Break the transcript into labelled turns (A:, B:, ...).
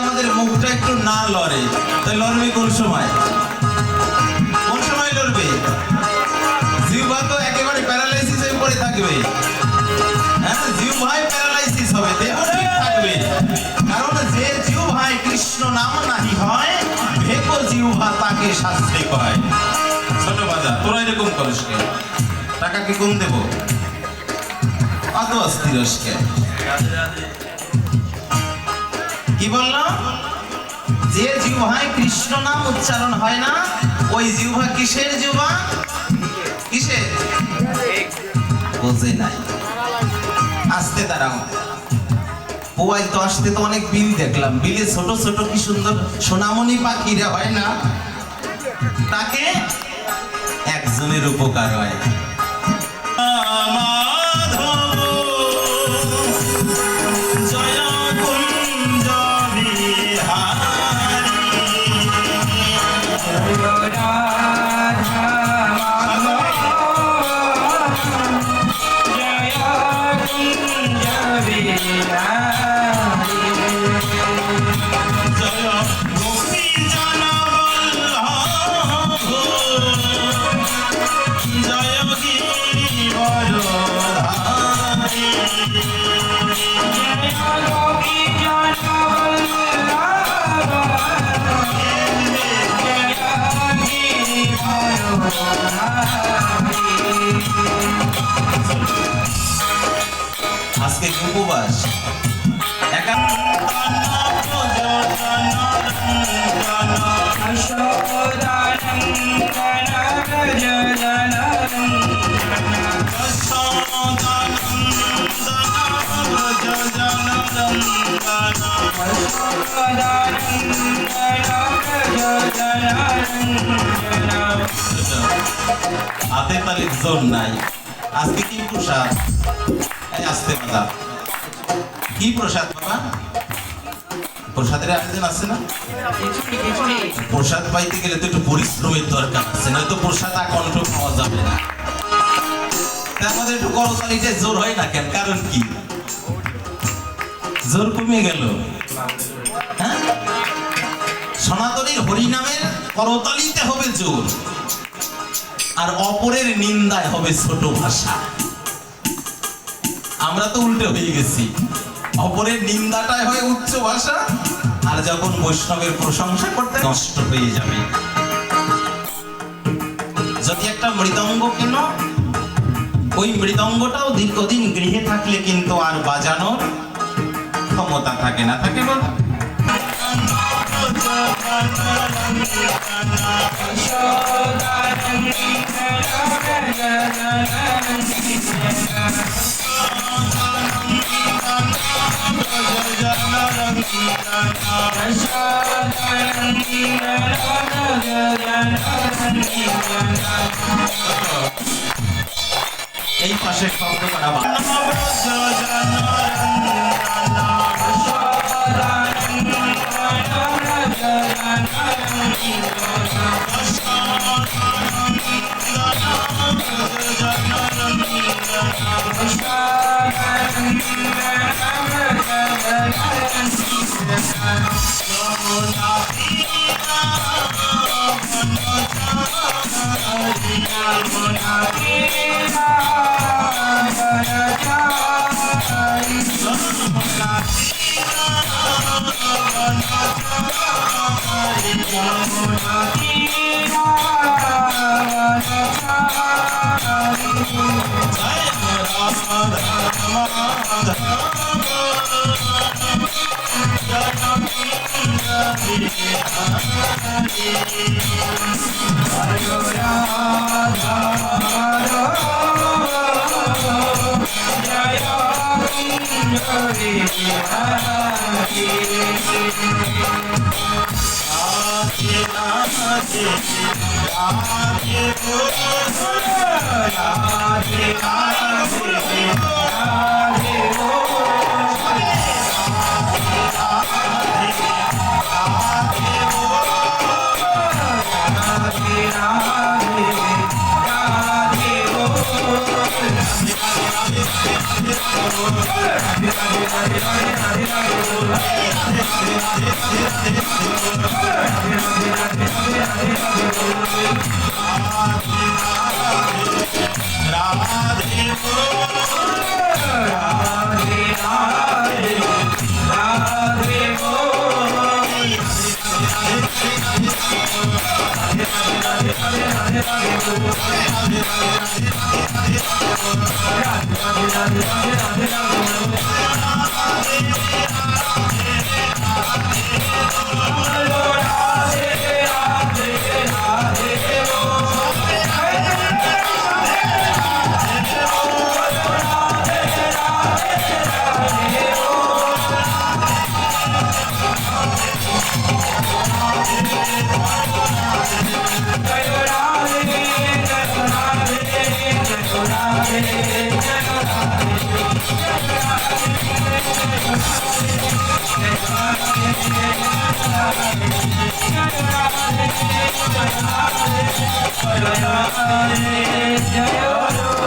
A: আমাদের মুখটা একটু না লড়ে, তাই লড়বে কোন সময়? কোন সময় লড়বে? জিহ্বা তো একেবারে প্যারালাইসিস হয়ে পড়ে থাকবে। হ্যাঁ, জিহ্বায় প্যারালাইসিস হবে, দেহ ঠিক থাকবে। কারণ যে জিহ্বায় কৃষ্ণ নাম নাহি হয়, ভেকো জিহ্বা তাকে শাস্ত্রে কয়। ছোট বাজা, তোরা এরকম করিস কে? টাকা কি কম দেবো? অত অস্থিরস কে? কি বললাম? যে জিহ্বায় কৃষ্ণ নাম উচ্চারণ হয় না, ওই জিহ্বা কিসের জিহ্বা? কিসের? বোঝে নাই। আসতে দাঁড়াও। পোয়াই তো আসতে তো অনেক বিল দেখলাম, বিলে ছোট ছোট কি সুন্দর সোনামণি পাখিরা হয় না, তাকে একজনের উপকার হয়। আজকে কি উপবাস? হাতে তালির জোর নাই। আজকে কি প্রসাদ? আসতে বাবা, কি প্রসাদ বাবা? প্রসাদের আয়োজন আছে না? প্রসাদ পাইতে গেলে তো একটু পরিশ্রমের দরকার আছে, নয়তো প্রসাদ আকণ্ঠ পাওয়া যাবে না। আমাদের একটু করতালিতে জোর হয় না কেন? কারণ কি? জোর কমে গেল। হ্যাঁ, সনাতনীর হরিনামের করতালিতে হবে জোর, আর অপরের নিন্দায় হবে ছোট ভাষা। আমরা তো উল্টে হয়ে গেছি, অপরের নিন্দাটাই হয় উচ্চ ভাষা, আর যখন বৈষ্ণবের প্রশংসা করতে নষ্ট হয়ে যাবে। যদি একটা মৃদঙ্গ কেন, ওই মৃদঙ্গটাও দীর্ঘদিন গৃহে থাকলে কিন্তু আর বাজানোর ক্ষমতা থাকে না। থাকে বল? এই পাশে শব্দ করা রাধে
B: Jai